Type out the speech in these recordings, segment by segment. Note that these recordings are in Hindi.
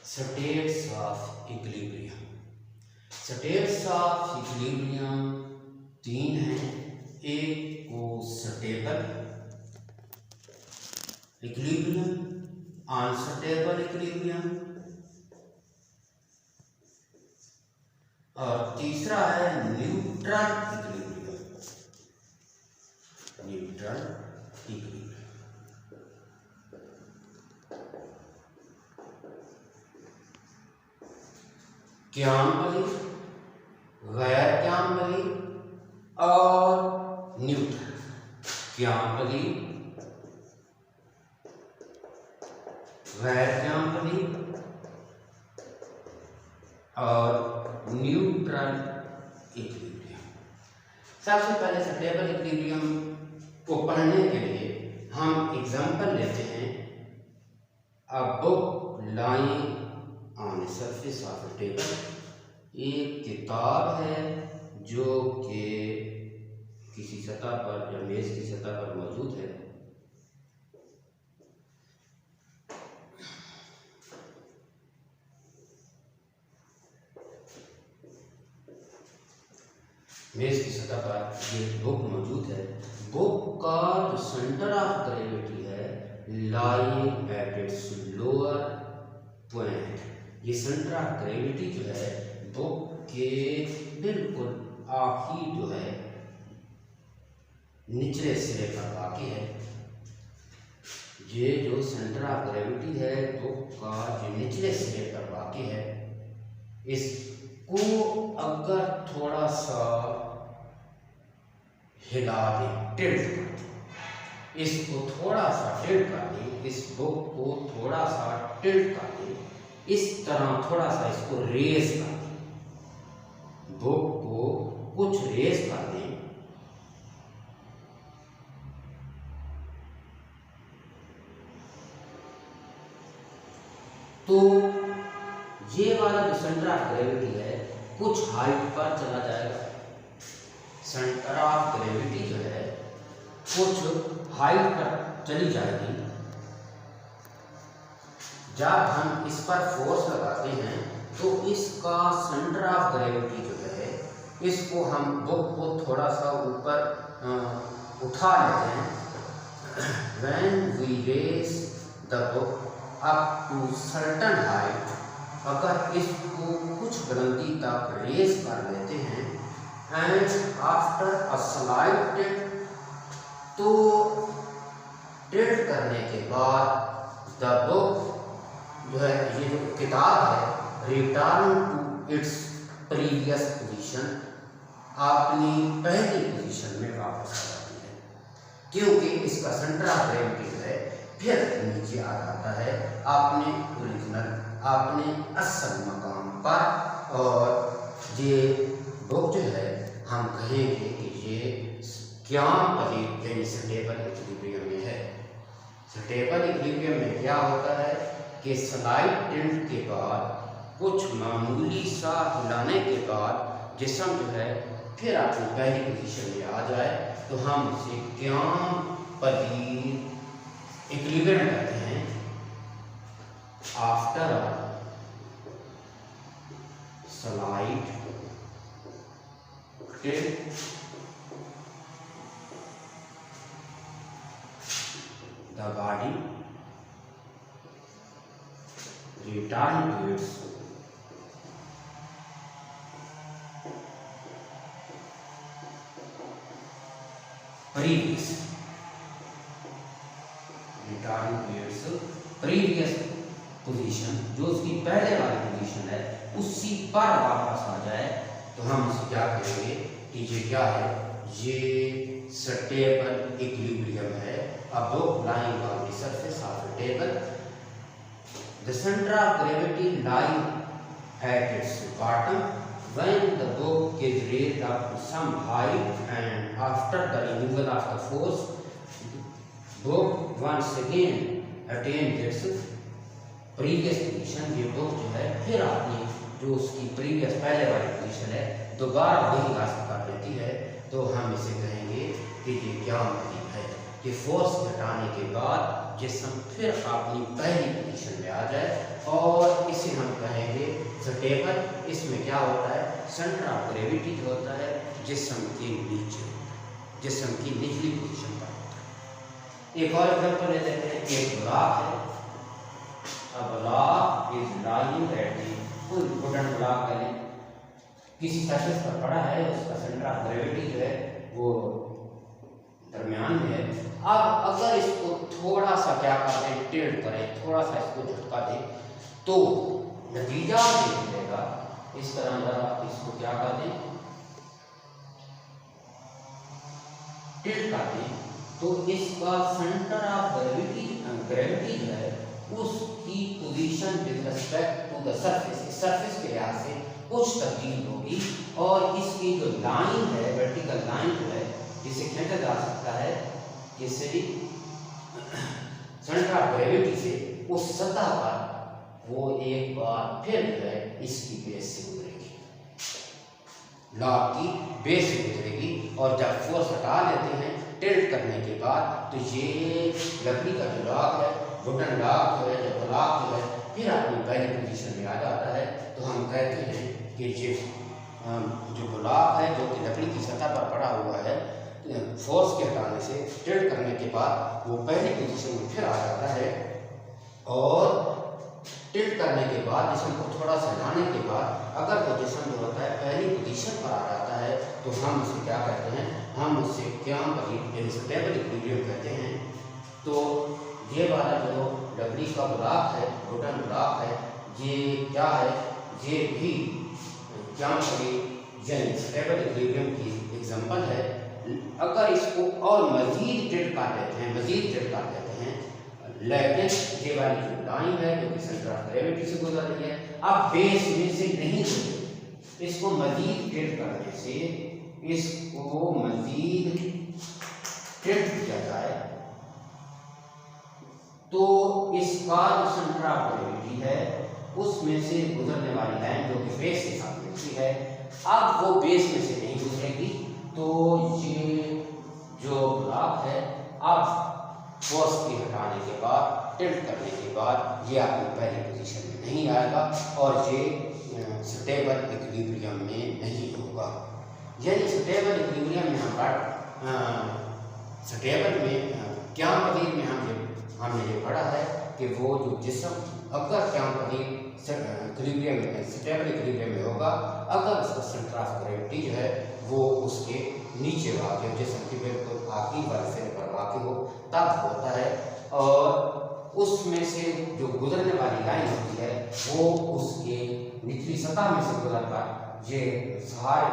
States of equilibrium. States of equilibrium तीन हैं। एक को स्टेबल इक्विलिब्रियम, अनस्टेबल इक्विलिब्रियम और तीसरा है न्यूट्रल इक्विलिब्रियम। न्यूट्रल इक्विलिब्रियम क्याम्बली, गैर क्याम्बली और न्यूट्रल। क्याम्बली, गैर क्याम्बली और न्यूट्रल इक्विलिब्रियम। सबसे पहले स्टेबल इक्विलिब्रियम को पढ़ने के लिए हम एग्जांपल लेते हैं। A book lying on surface of a table. एक किताब है जो कि किसी सतह पर या मेज की सतह पर मौजूद है। मेज की सतह पर ये बुक मौजूद है। बुक का जो सेंटर ऑफ ग्रेविटी है lying at its lower point. ये सेंटर ऑफ ग्रेविटी जो है बुक के बिल्कुल आखिरी जो है निचले सिरे पर वाक़ है। ये जो सेंटर ऑफ ग्रेविटी है बुक का जो निचले सिरे पर वाक़ है, इसको अगर थोड़ा सा हिला दें, टिल्ट कर दें, इसको थोड़ा सा टिल्ट कर दें, इस बुक को थोड़ा सा टिल्ट कर दें, इस तरह थोड़ा सा इसको रेस कर दें, बुक को कुछ रेस कर दें, तो ये वाला जो सेंटर ऑफ ग्रेविटी है कुछ हाइट पर चला जाएगा। सेंटर ऑफ ग्रेविटी जो है कुछ हाइट पर चली जाएगी। जब हम इस पर फोर्स लगाते हैं तो इसका सेंटर ऑफ ग्रेविटी जो है इसको हम बुक को थोड़ा सा ऊपर उठा लेते हैं। When we raise the book up to certain height, अगर इसको कुछ बुलंदी तक रेस कर लेते हैं and after a slide tilt, तो टिल्ट करने के बाद द बुक जो है, ये जो किताब है, return to its previous position, अपनी पहली पोजीशन में वापस आ जाती है, क्योंकि इसका सेंटर ऑफ ग्रेविटी जो है फिर नीचे आ जाता है अपने ओरिजिनल, अपने असल मकाम पर। और ये बुक जो है हम कहेंगे कि ये क्याम्बली यानी स्टेबल इक्विलिब्रियम में है। स्टेबल इक्विलिब्रियम में क्या होता है कि स्लाइड टिल्ट के बाद कुछ मामूली सा हिलाने के बाद जिस्म जो है फिर अपनी पहली पोजीशन में आ जाए, तो हम उसे क्याम्बली इक्विलिब्रियम कहते हैं। After slide tilt the body return to its previous position, जो उसकी पहले वाली पोजीशन है उसी पर वापस आ जाए, तो हम इसे क्या कहेंगे कि ये क्या है, ये स्टेबल इक्विलिब्रियम है। A book lying on the surface of a table, the center of gravity lying at its bottom when the book is raised up to some height, and after the removal of the force, book once again attains its previous position। ये बुक जो है फिर अपनी जो उसकी प्रीवियस पहले वाली पोजीशन है दोबारा वही हासिल कर लेती है, तो हम इसे कहेंगे कि ये क्याम्बली है। कि फोर्स घटाने के बाद जिस्म फिर अपनी पहली पोजीशन में आ जाए, और इसे हम स्टेबल, इसमें क्या होता है, सेंटर ऑफ ग्रेविटी जो होता है जिस्म के नीचे, जिस्म की निचली पोजीशन पर होता है। एक और एग्जांपल ले लेते हैं, एक ब्लॉक है, a block is lying at the, कोई वुडन ब्लॉक है किसी सरफेस पर पड़ा है, उसका सेंटर ऑफ ग्रेविटी जो है वो दरमियान में है। अब अगर इसको थोड़ा सा क्या कर दें, टिल्ट करें, थोड़ा सा इसको झटका दें, तो नतीजा ये मिलेगा इस तरह। अगर आप इसको क्या कर दें, टिल्ट कर दें, तो इसका सेंटर ऑफ ग्रेविटी जो है उसकी position with respect to the surface, surface के लिहाज से कुछ तब्दील होगी, और इसकी जो लाइन है, वर्टिकल लाइन जो है जिसे खींचा जा सकता है, जिससे सेंटर ऑफ ग्रेविटी से उस सतह पर वो एक बार फिर जो है इसकी बेस से गुजरेगी, ब्लॉक की बेस से गुजरेगी। और जब फोर्स हटा लेते हैं टिल्ट करने के बाद, तो ये लकड़ी का जो ब्लॉक है, वुडन ब्लॉक जो है, जब ब्लॉक जो है फिर अपनी पहली पोजीशन में आ जाता है, तो हम कहते हैं कि ये जो ब्लॉक है जो कि लकड़ी की सतह पर पड़ा हुआ है, फोर्स के हटाने से टिल्ट करने के बाद वो पहली पोजीशन में फिर आ जाता है, और टिल्ट करने के बाद जिस्म को थोड़ा सा हिलाने के बाद अगर वो जिस्म जो होता है पहली पोजीशन पर आ जाता है, तो हम उसे क्या कहते हैं, हम उससे क्याम यानी स्टेबल इक्विलिब्रियम कहते हैं। तो ये वाला जो लकड़ी का ब्लॉक है, वुडन ब्लॉक है, ये क्या है, ये भी क्याम यानी स्टेबल इक्विलिब्रियम की एग्जांपल है। अगर इसको और मजीद टिल्ट कर देते हैं, मजीद टिल्ट कर देते हैं, लेकिन ये वाली जो लाइन है जो कि सेंटर ऑफ ग्रेविटी से गुजर रही है, अब बेस में से नहीं गुजरेगी, इसको मजीद टिल्ट करने से, इसको मजीद टिल्ट किया जाए, तो इसका जो सेंटर ऑफ ग्रेविटी है उसमें से गुजरने वाली लाइन जो कि बेस के साथ मिलती है, अब वो बेस में से नहीं गुजरेगी, तो ये जो ब्लॉक है अब फोर्स के हटाने के बाद, टिल्ट करने के बाद ये अपनी पहली पोजीशन में नहीं आएगा, और ये स्टेबल इक्विलिब्रियम में नहीं होगा। यानी स्टेबल इक्विलिब्रियम में हम स्टेबल में क्या पदीर में हमने ये पढ़ा है कि वो जो जिस्म अगर क्या पदीर इक्विलिब्रियम में, स्टेबल इक्विलिब्रियम में होगा, अगर उसका सेंटर ऑफ ग्रेविटी जो है वो उसके नीचे वाक़, जिस्म की बिल्कुल आखिरी वाले सिरे पर वाक़ हो, तब होता है, और उसमें से जो गुजरने वाली लाइन होती है वो उसके निचली सतह में से गुजरकर ये सहारे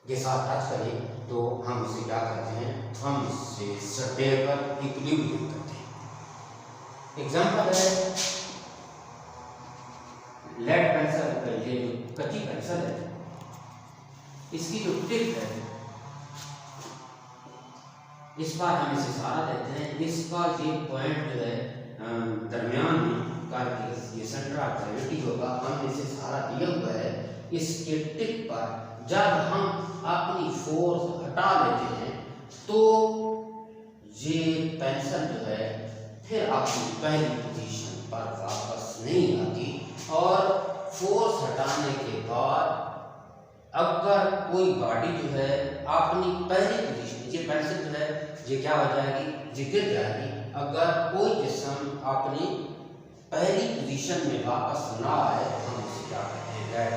के साथ टच करें, तो हम उसे क्या करते हैं, हम उससे स्टेबल इक्विलिब्रियम करते हैं। एग्जांपल है लेड पेंसिल, ये कच्ची पेंसिल है, इसकी जो टिप है इस पर हम इसे सहारा देते हैं, इसका ये पॉइंट जो है दरमियान में करके ये सेंटर ऑफ ग्रेविटी होगा, हमने इसे सहारा दिया हुआ है, इसके टिप पर जब हम अपनी फोर्स हटा लेते हैं तो ये पेंसिल जो है फिर अपनी पहली पोजीशन पर वापस नहीं आती, और फोर्स हटाने के बाद अगर कोई बॉडी जो है अपनी पहली पोजीशन, ये पेंसिल जो है ये क्या हो जाएगी, ये गिर जाएगी। अगर कोई जिस्म अपनी पहली पोजीशन में वापस ना आए, हम उसे क्या कहते हैं, डेड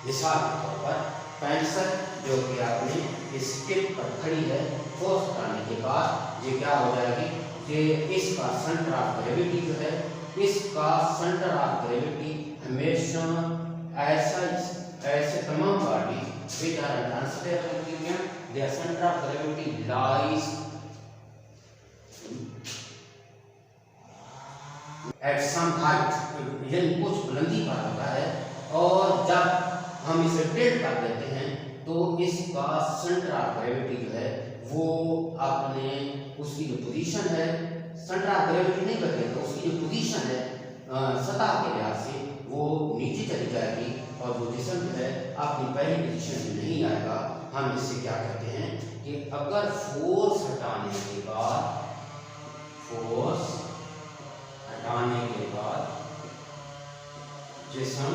मिसाल के तौर पर पेंसिल जो कि आपने इस टिप पर खड़ी है, फोर्स हटाने के बाद ये क्या हो जाएगी, कि इसका सेंटर ऑफ ग्रेविटी जो है, इसका सेंटर ऑफ ग्रेविटी हमेशा ऐसे तमाम body which are in unstable equilibrium, their center of gravity lies at some height, यानी कुछ बुलंदी पर होता है, और जब हम इसे टिल्ट कर देते हैं तो इसका सेंटर ऑफ ग्रेविटी जो है वो अपने उसकी जो पोजीशन है, सेंटर ऑफ ग्रेविटी नहीं बदलेगा, उसकी जो पोजीशन है सतह के लिहाज से वो नीचे चली जाएगी, और वो जिस्म जो है अपनी पहली पोजीशन में नहीं आएगा। हम इससे क्या कहते हैं कि अगर फोर्स हटाने के बाद जिसम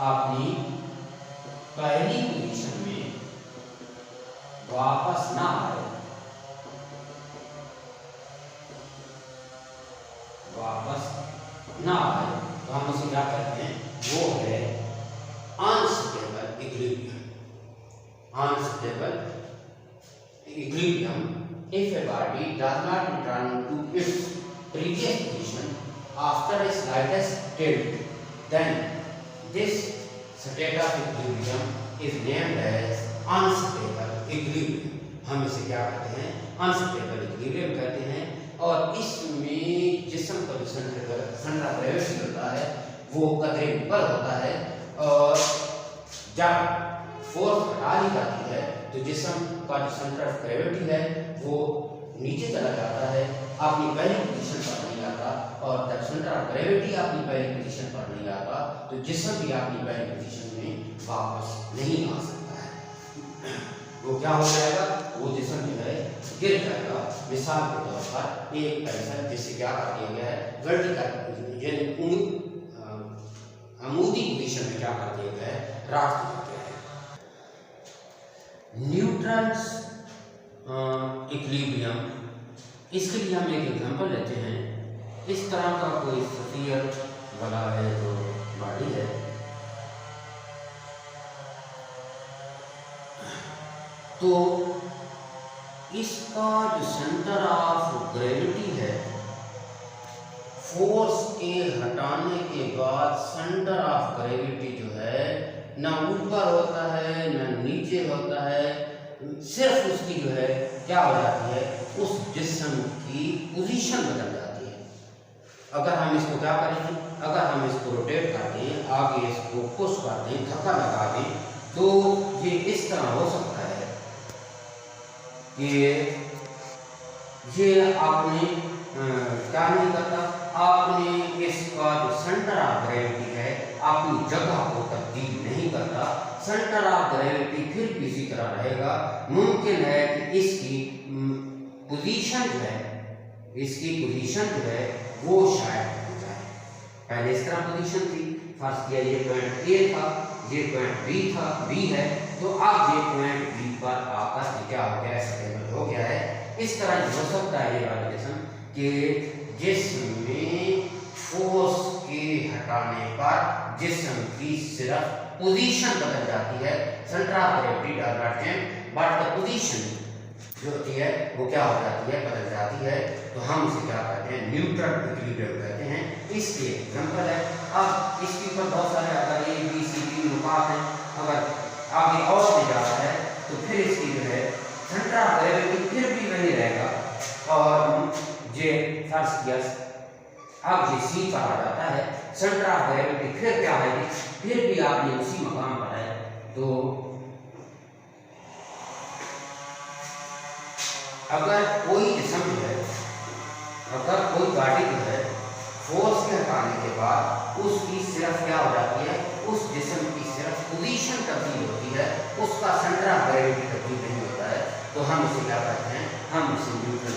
अपनी पहली पोजीशन में वापस ना आए, तो हम उसे क्या कहते हैं, वो है unstable equilibrium. Unstable equilibrium if a body does not return to its previous position after a slightest tilt, then this state of equilibrium is named as unstable equilibrium। हम इसे क्या कहते हैं, अनस्टेबल इक्विलिब्रियम कहते हैं। और इसमें जिस्म का जो सेंटर ऑफ ग्रेविटी होता है वो कदरे ऊपर होता है, और जब फोर्स हटा दी जाती है तो जिस्म का जो सेंटर ऑफ ग्रेविटी है वो नीचे चला जाता है, अपनी पहली पोजीशन पर नहीं आता। और जब सेंटर ऑफ ग्रेविटी अपनी पहली पोजीशन पर नहीं आता तो जिस्म भी अपनी पहली पोजीशन में वापस नहीं आ सकता है। वो क्या हो जाएगा, वो जिस्म जो है गिर जाएगा। मिसाल के तौर पर एक पेंसिल जिसे क्या कर दिया गया है, वर्टिकल यानी अमूदी पोजीशन में क्या कर दिया गया है, रख दिया गया है। न्यूट्रल्स इक्विलिब्रियम, इसके लिए हम एक एग्जांपल लेते हैं। इस तरह का कोई स्फीयर वाला है जो बॉडी है, तो इसका जो सेंटर ऑफ ग्रेविटी है, फोर्स के हटाने के बाद सेंटर ऑफ ग्रेविटी जो है ना ऊपर होता है ना नीचे होता है, सिर्फ उसकी जो है क्या हो जाती है, उस जिस्म की पोजीशन बदल जाती है। अगर हम इसको क्या करेंगे, अगर हम इसको रोटेट कर दें, आगे इसको पुश कर दें, धक्का लगा दें, तो ये इस तरह हो सकता है कि ये आपने क्या नहीं करता, आपने इसका जो सेंटर ऑफ ग्रेविटी है अपनी जगह को तब्दील नहीं करता, सेंटर ऑफ ग्रेविटी फिर भी इसी तरह रहेगा। मुमकिन है कि इसकी पोजीशन जो है, वो शायद हो जाए। पहले इस तरह पोजीशन थी, फर्स्ट किया ये पॉइंट ए था, ये पॉइंट बी है, तो अब ये पॉइंट बी पर आकर क्या हो गया, स्टेबल हो गया है। इस तरह हो सकता है ये वाला जिस्म कि जिसमें फोर्स के हटाने पर जिस्म की सिर्फ पोजीशन बदल जाती है, centre of gravity does not change but the position जो होती है वो क्या हो जाती है, बदल जाती है। तो हम इसे क्या कहते हैं, न्यूट्रल इक्विलिब्रियम कहते हैं। इसके एग्जांपल है, अब इसके ऊपर बहुत सारे अगर ए बी सी डी नुकात हैं, अगर आगे और भी जा रहा है तो फिर इसकी जो है सेंटर ऑफ ग्रेविटी फिर भी वही रहेगा, और ये फर्स्ट किया अब ये सी पर आ जाता है, सेंटर ऑफ ग्रेविटी फिर क्या है, फिर भी आपने उसी मकाम पर है। तो अगर कोई जिस्म है, अगर कोई गाड़ी जो है फोर्स के हटाने के बाद उसकी सिर्फ क्या हो जाती है, उस जिस्म की सिर्फ पोजीशन तब्दील होती है, उसका सेंटर ऑफ ग्रेविटी तब्दील नहीं होता है, तो हम इसे क्या कहते हैं, हम इसे न्यूट्रल